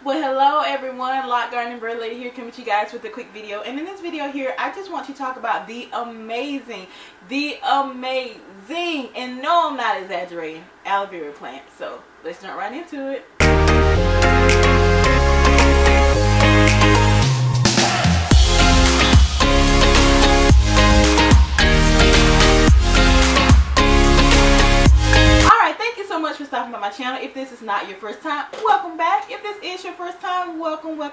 Well, hello everyone, Lock Garden Bird Lady here, coming to you guys with a quick video. And in this video here, I just want to talk about the amazing, and no, I'm not exaggerating, aloe vera plant. So let's jump right into it. For stopping by my channel. If this is not your first time, welcome back. If this is your first time, welcome. I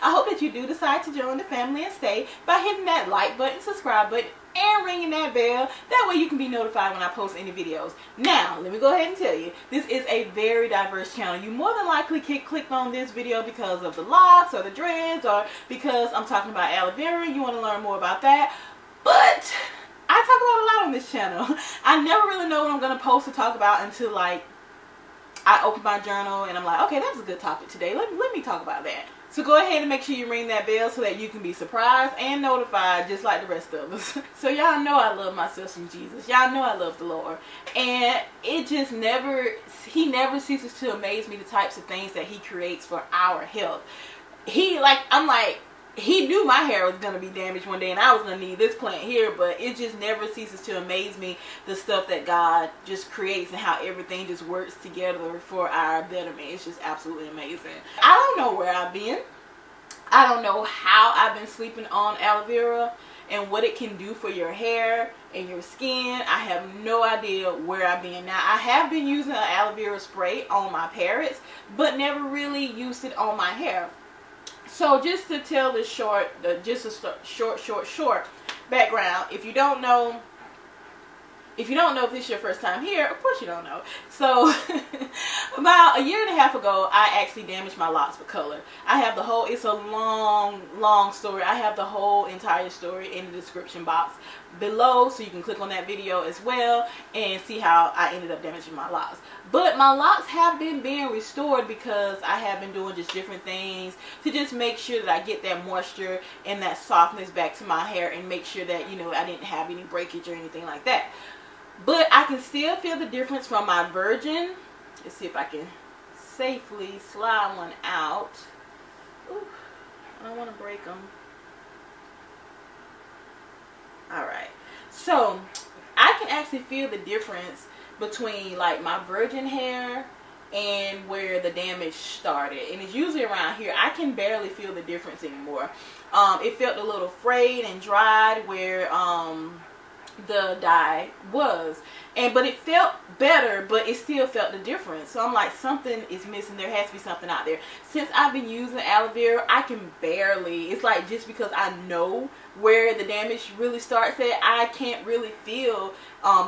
hope that you do decide to join the family and stay by hitting that like button, subscribe button, and ringing that bell. That way you can be notified when I post any videos. Now let me go ahead and tell you, this is a very diverse channel. You more than likely clicked on this video because of the locks or the dreads, or because I'm talking about aloe vera. You want to learn more about that, but I talk about a lot on this channel. I never really know what I'm going to post to talk about until like I open my journal and I'm like, okay, that's a good topic today. Let me talk about that. So go ahead and make sure you ring that bell so that you can be surprised and notified just like the rest of us. So y'all know I love myself some Jesus. Y'all know I love the Lord. And it just He never ceases to amaze me, the types of things that He creates for our health. He knew my hair was going to be damaged one day and I was going to need this plant here, but it just never ceases to amaze me, the stuff that God just creates and how everything just works together for our betterment. It's just absolutely amazing. I don't know where I've been. I don't know how I've been sleeping on aloe vera and what it can do for your hair and your skin. I have no idea where I've been. Now, I have been using an aloe vera spray on my parrots, but never really used it on my hair. So just to tell this short background, if you don't know if this is your first time here, of course you don't know. So about a year and a half ago, I actually damaged my locks with color. I have the whole, it's a long story. I have the whole entire story in the description box below, so you can click on that video as well and see how I ended up damaging my locks. But my locks have been being restored because I have been doing just different things to just make sure that I get that moisture and that softness back to my hair and make sure that, you know, I didn't have any breakage or anything like that. But I can still feel the difference from my virgin. Let's see if I can safely slide one out. Ooh, I don't want to break them. Alright, so I can actually feel the difference between like my virgin hair and where the damage started, and it's usually around here. I can barely feel the difference anymore. It felt a little frayed and dried where the dye was, but it felt better, but it still felt the difference. So I'm like, something is missing. There has to be something out there. Since I've been using aloe vera, I can barely, it's like just because I know where the damage really starts at, I can't really feel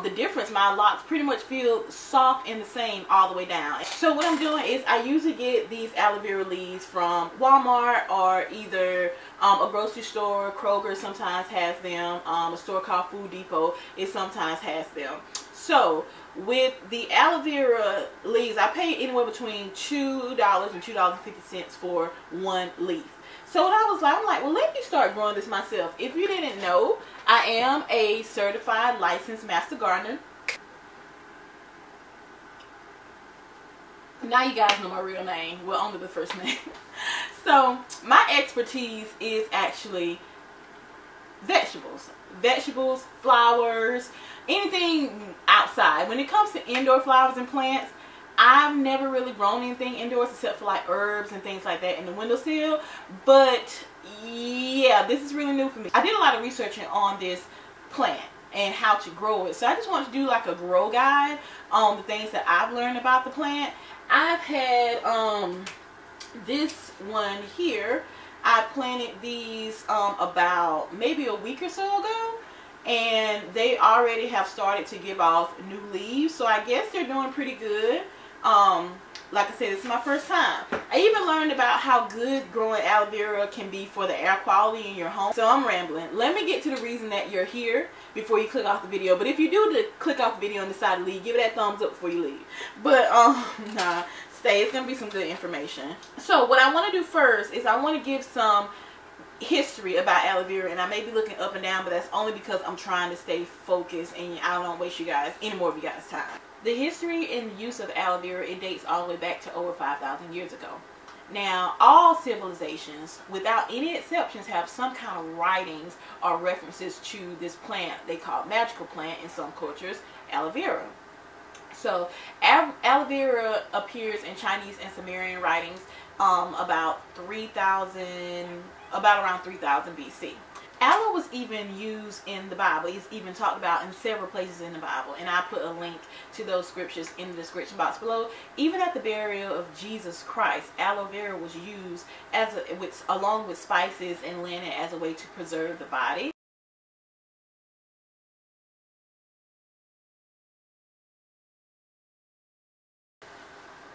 the difference. My locks pretty much feel soft and the same all the way down. So what I'm doing is I usually get these aloe vera leaves from Walmart or either a grocery store. Kroger sometimes has them. A store called Food Depot, it sometimes has them. So with the aloe vera leaves, I pay anywhere between $2 and $2.50 for one leaf. So what I was like, I'm like, well, let me start growing this myself. If you didn't know, I am a certified licensed master gardener. Now you guys know my real name. Well, only the first name. So my expertise is actually vegetables. Vegetables, flowers, anything outside. When it comes to indoor flowers and plants, I've never really grown anything indoors except for like herbs and things like that in the windowsill. But yeah, this is really new for me. I did a lot of researching on this plant and how to grow it. So I just wanted to do like a grow guide on the things that I've learned about the plant. I've had this one here. I planted these about maybe a week or so ago, and they already have started to give off new leaves. So I guess they're doing pretty good. Like I said, this is my first time. I even learned about how good growing aloe vera can be for the air quality in your home. So I'm rambling. Let me get to the reason that you're here before you click off the video. But if you do click off the video and decide to leave, give it that thumbs up before you leave. But nah, stay. It's gonna be some good information. So what I want to do first is I want to give some history about aloe vera, and I may be looking up and down, but that's only because I'm trying to stay focused and I don't want to waste you guys any more of you guys' time. The history and use of aloe vera, it dates all the way back to over 5,000 years ago. Now, all civilizations, without any exceptions, have some kind of writings or references to this plant they call magical plant in some cultures, aloe vera. So, aloe vera appears in Chinese and Sumerian writings about around 3000 BC. Aloe was even used in the Bible. It's even talked about in several places in the Bible. And I put a link to those scriptures in the description box below. Even at the burial of Jesus Christ, aloe vera was used along with spices and linen as a way to preserve the body.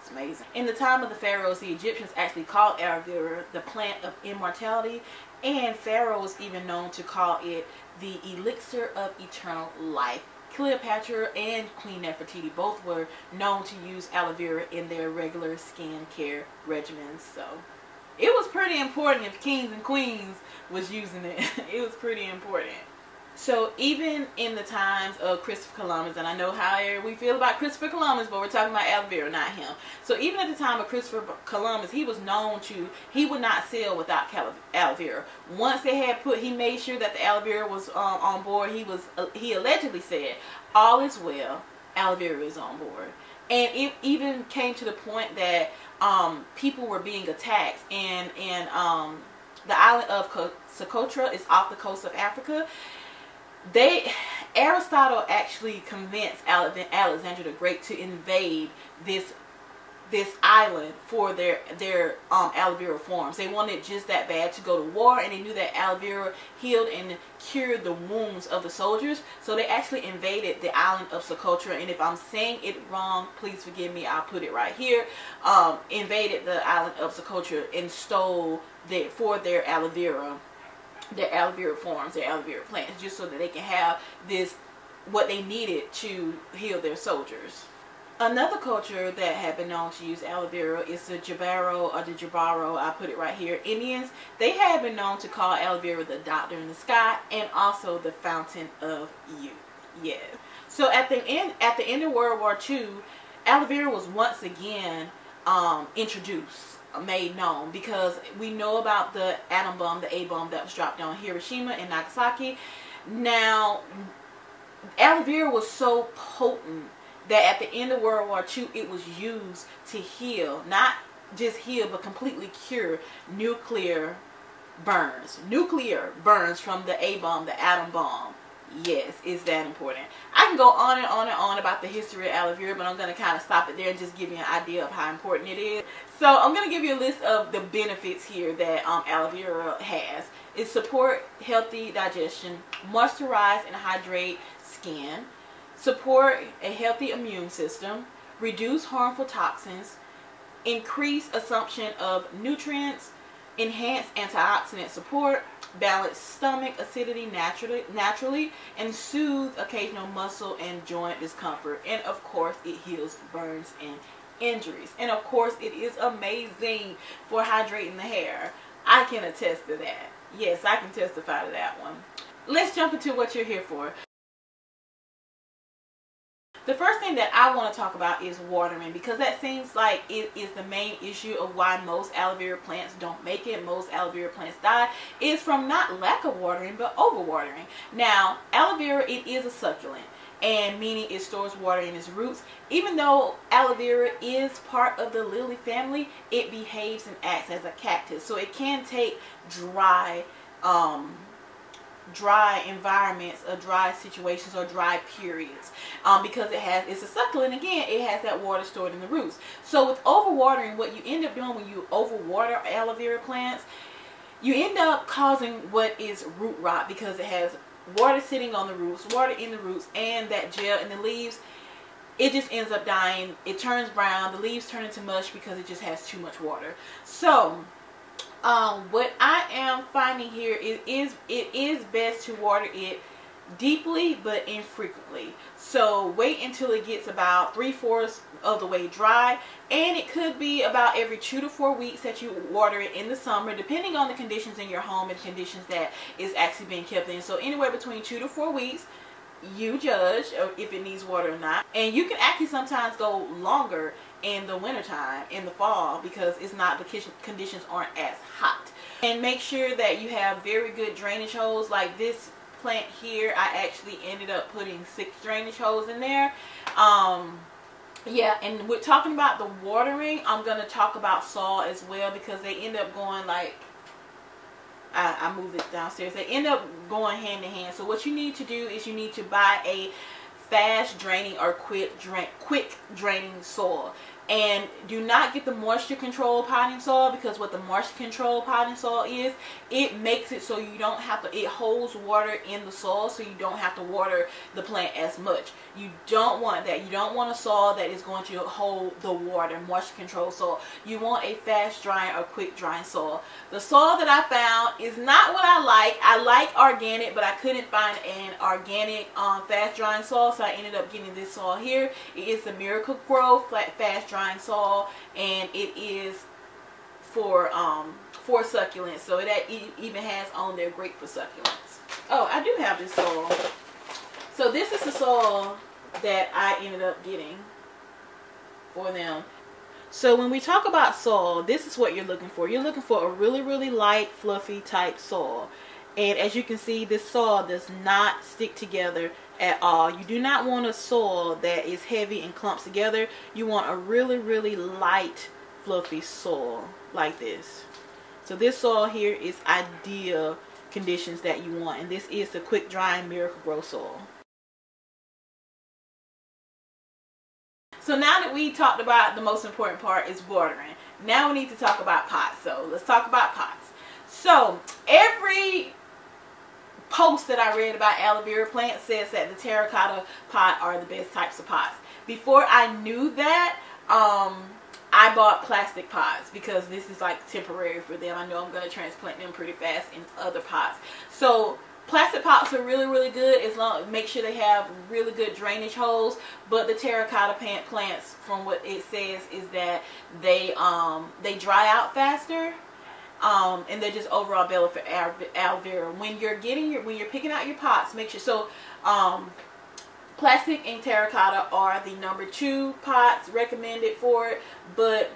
It's amazing. In the time of the pharaohs, the Egyptians actually called aloe vera the plant of immortality. And Pharaoh was even known to call it the elixir of eternal life. Cleopatra and Queen Nefertiti both were known to use aloe vera in their regular skin care regimens. So it was pretty important if kings and queens was using it. It was pretty important. So even in the times of Christopher Columbus, and I know how we feel about Christopher Columbus, but we're talking about aloe vera, not him. So even at the time of Christopher Columbus, he was known to, he would not sail without aloe vera. Once they had he made sure that the aloe vera was on board. He allegedly said, all is well, aloe vera is on board. And it even came to the point that people were being attacked. And the island of Socotra is off the coast of Africa. Aristotle actually convinced Alexander the Great to invade this island for their aloe vera farms. They wanted just that bad to go to war, and they knew that aloe vera healed and cured the wounds of the soldiers. So they actually invaded the island of Socotra. And if I'm saying it wrong, please forgive me. I'll put it right here. Invaded the island of Socotra and stole their aloe vera farms, their aloe vera plants, just so that they can have what they needed to heal their soldiers. Another culture that had been known to use aloe vera is the Jabaro or the Jabaro. I put it right here. Indians, they had been known to call aloe vera the doctor in the sky and also the fountain of youth. Yes. So at the end of World War II, aloe vera was once again introduced, made known, because we know about the atom bomb, the A-bomb that was dropped on Hiroshima and Nagasaki. Now, aloe vera was so potent that at the end of World War II, it was used to heal, not just heal, but completely cure nuclear burns. Nuclear burns from the A-bomb, the atom bomb. Yes, it's that important. I can go on and on and on about the history of aloe vera, but I'm going to kind of stop it there and just give you an idea of how important it is. So I'm going to give you a list of the benefits here that aloe vera has. It support healthy digestion, moisturize and hydrate skin, support a healthy immune system, reduce harmful toxins, increase absorption of nutrients, enhance antioxidant support, balance stomach acidity naturally, and soothe occasional muscle and joint discomfort. And of course, it heals burns and injuries. And of course, it is amazing for hydrating the hair. I can attest to that. Yes, I can testify to that one. Let's jump into what you're here for. The first thing that I want to talk about is watering, because that seems like it is the main issue of why most aloe vera plants don't make it. Most aloe vera plants die. It's from not lack of watering, but overwatering. Now, aloe vera, it is a succulent, and meaning it stores water in its roots. Even though aloe vera is part of the lily family, it behaves and acts as a cactus, so it can take dry environments or dry situations or dry periods, because it's a succulent. Again, it has that water stored in the roots. So with overwatering, what you end up doing when you overwater aloe vera plants, you end up causing what is root rot, because it has water sitting on the roots, water in the roots, and that gel in the leaves. It just ends up dying. It turns brown. The leaves turn into mush because it just has too much water. So what I am finding here it is best to water it deeply but infrequently. So wait until it gets about 3/4 of the way dry, and it could be about every 2 to 4 weeks that you water it in the summer, depending on the conditions in your home and conditions that is actually being kept in. So anywhere between 2 to 4 weeks, you judge if it needs water or not. And you can actually sometimes go longer in the wintertime, in the fall, because it's not, the conditions aren't as hot. And make sure that you have very good drainage holes. Like this plant here, I actually ended up putting 6 drainage holes in there. Yeah, and we're talking about the watering, I'm going to talk about soil as well, because they end up going like, I moved it downstairs, they end up going hand in hand. So what you need to do is you need to buy a fast draining or quick draining soil. And do not get the moisture control potting soil, because what the moisture control potting soil is, it makes it so you don't have to, it holds water in the soil, so you don't have to water the plant as much. You don't want that. You don't want a soil that is going to hold the water, moisture control soil. You want a fast drying or quick drying soil. The soil that I found is not what I like. I like organic, but I couldn't find an organic fast drying soil, so I ended up getting this soil here. It is the Miracle Grow fast drying soil, and it is for succulents, so it even has on there great for succulents. Oh, I do have this soil. So this is the soil that I ended up getting for them. So when we talk about soil, this is what you're looking for. You're looking for a really light, fluffy type soil. And as you can see, this soil does not stick together at all. You do not want a soil that is heavy and clumps together. You want a really light, fluffy soil like this. So this soil here is ideal conditions that you want. And this is the quick drying Miracle Grow soil. So now that we talked about the most important part is watering, now we need to talk about pots. So let's talk about pots. So every post that I read about aloe vera plants says that the terracotta pot are the best types of pots. Before I knew that, I bought plastic pots, because this is like temporary for them. I know I'm going to transplant them pretty fast in other pots. So plastic pots are really good, as long make sure they have really good drainage holes. But the terracotta plants, from what it says, is that they dry out faster. And they're just overall better for aloe vera. When you're picking out your pots, make sure, so plastic and terracotta are the #2 pots recommended for it, but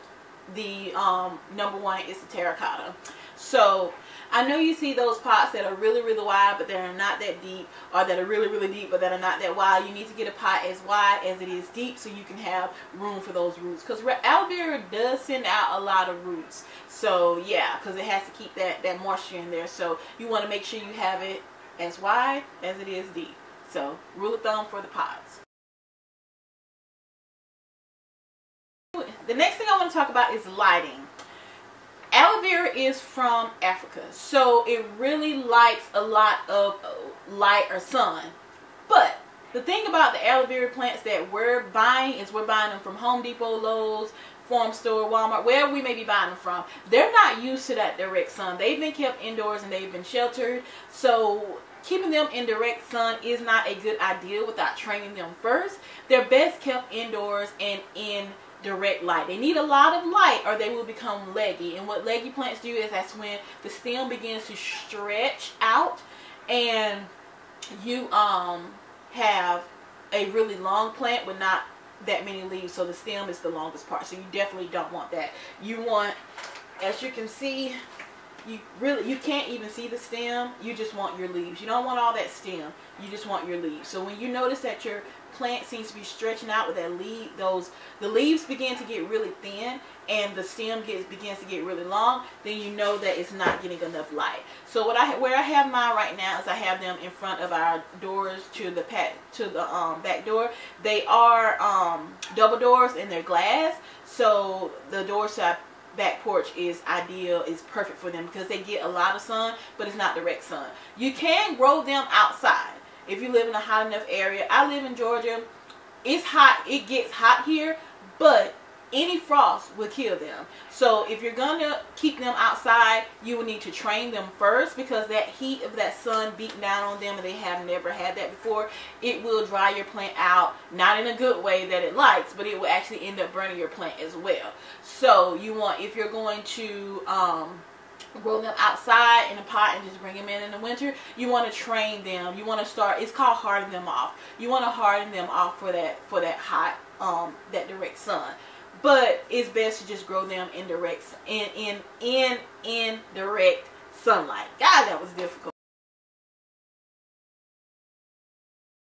the #1 is the terracotta. So I know you see those pots that are really wide but they're not that deep, or that are really deep but that are not that wide. You need to get a pot as wide as it is deep, so you can have room for those roots, because aloe vera does send out a lot of roots. So yeah, because it has to keep that moisture in there. So you want to make sure you have it as wide as it is deep. So rule of thumb for the pots. The next thing I want to talk about is lighting. Aloe vera is from Africa, so it really likes a lot of light or sun. But the thing about the aloe vera plants that we're buying is we're buying them from Home Depot, Lowe's, Farm Store, Walmart, wherever we may be buying them from. They're not used to that direct sun. They've been kept indoors and they've been sheltered. So keeping them in direct sun is not a good idea without training them first. They're best kept indoors and in direct light. They need a lot of light or they will become leggy. And what leggy plants do is that's when the stem begins to stretch out and you have a really long plant with not that many leaves, so the stem is the longest part. So you definitely don't want that. You want, as you can see, you can't even see the stem. You just want your leaves. You don't want all that stem. You just want your leaves. So when you notice that your plant seems to be stretching out with that leaf, the leaves begin to get really thin and the stem begins to get really long, then you know that it's not getting enough light. So where I have mine right now is I have them in front of our doors to the back door. They are double doors and they're glass, so the doors to our back porch is ideal, is perfect for them because they get a lot of sun, but it's not direct sun. You can grow them outside if you live in a hot enough area. I live in Georgia. It's hot. It gets hot here, but any frost will kill them. So if you're gonna keep them outside, you will need to train them first, because that heat of that sun beating down on them and they have never had that before, it will dry your plant out, not in a good way that it likes, but it will actually end up burning your plant as well. So you want, if you're going to grow them outside in a pot and just bring them in the winter, you want to train them. You want to start, it's called harden them off. You want to harden them off for that hot that direct sun. but it's best to just grow them in direct direct sunlight. God, that was difficult.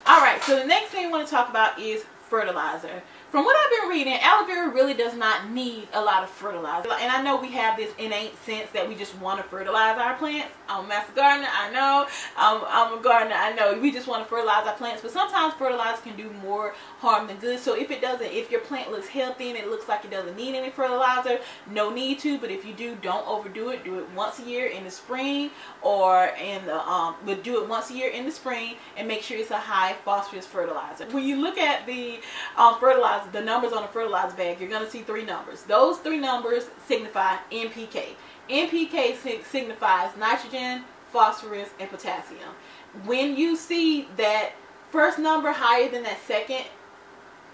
Alright, so the next thing I want to talk about is fertilizer. From what I've been reading, aloe vera really does not need a lot of fertilizer. And I know we have this innate sense that we just want to fertilize our plants. I'm a master gardener, I know. I'm a gardener, I know. We just want to fertilize our plants. But sometimes fertilizer can do more harm than good. So if your plant looks healthy and it looks like it doesn't need any fertilizer, no need to. But if you do, don't overdo it. Do it once a year in the spring, or in the but do it once a year in the spring, and make sure it's a high phosphorus fertilizer. When you look at the fertilizer, the numbers on the fertilizer bag, you're going to see 3 numbers. Those 3 numbers signify NPK. NPK signifies nitrogen, phosphorus, and potassium. When you see that first number higher than that second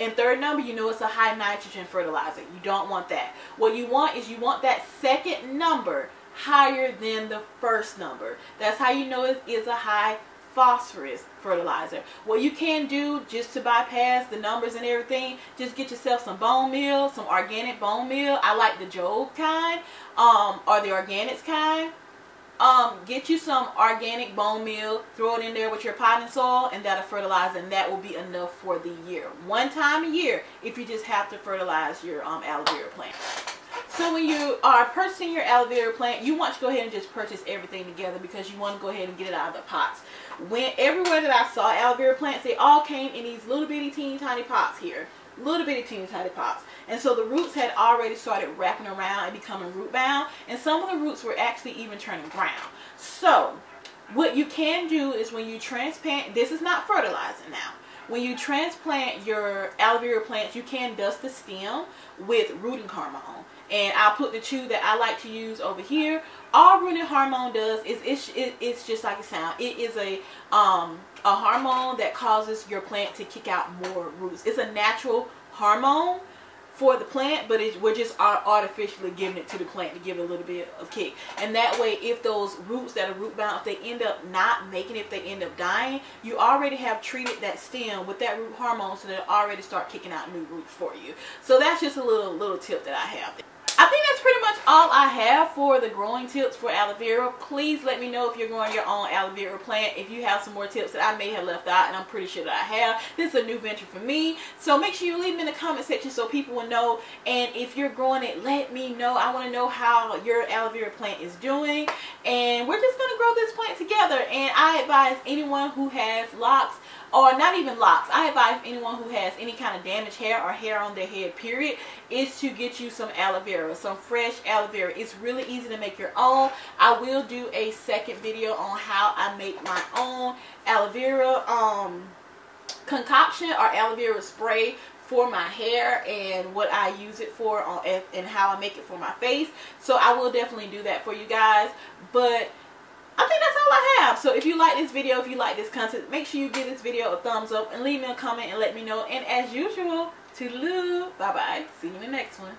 and third number, you know it's a high nitrogen fertilizer. You don't want that. What you want is you want that second number higher than the first number. That's how you know it is a high phosphorus fertilizer. What you can do, just to bypass the numbers and everything, just get yourself some bone meal, some organic bone meal. I like the Job kind, or the organics kind. Get you some organic bone meal, throw it in there with your potting soil, and that'll fertilize, and that will be enough for the year. One time a year, if you just have to fertilize your aloe vera plant. So when you are purchasing your aloe vera plant, you want to go ahead and just purchase everything together, because you want to go ahead and get it out of the pots. Everywhere that I saw aloe vera plants, they all came in these little bitty teeny tiny pots here. Little bitty teeny tiny pots. And so the roots had already started wrapping around and becoming root bound. And some of the roots were actually even turning brown. So what you can do is, when you transplant, this is not fertilizing now. When you transplant your aloe vera plants, you can dust the stem with rooting hormone. And I'll put the 2 that I like to use over here. All rooting hormone does is it's just like it sounds. It is a hormone that causes your plant to kick out more roots. It's a natural hormone for the plant, but we're just artificially giving it to the plant to give it a little bit of kick. And that way, if those roots that are root bound, if they end up not making it, if they end up dying, you already have treated that stem with that root hormone, so that it already start kicking out new roots for you. So that's just a little tip that I have. I think that's pretty much all I have for the growing tips for aloe vera. Please let me know if you're growing your own aloe vera plant, if you have some more tips that I may have left out, and I'm pretty sure that I have. This is a new venture for me, so make sure you leave them in the comment section so people will know. And if you're growing it, let me know. I want to know how your aloe vera plant is doing, and we're just going to grow this plant together. And I advise anyone who has locks, or not even locks, I advise anyone who has any kind of damaged hair or hair on their head period, is to get you some aloe vera, some fresh aloe vera. It's really easy to make your own. I will do a second video on how I make my own aloe vera concoction, or aloe vera spray for my hair, and what I use it for, and how I make it for my face. So I will definitely do that for you guys. But I think that's all I have. So if you like this video, if you like this content, make sure you give this video a thumbs up and leave me a comment and let me know. And as usual, toodaloo, bye bye, see you in the next one.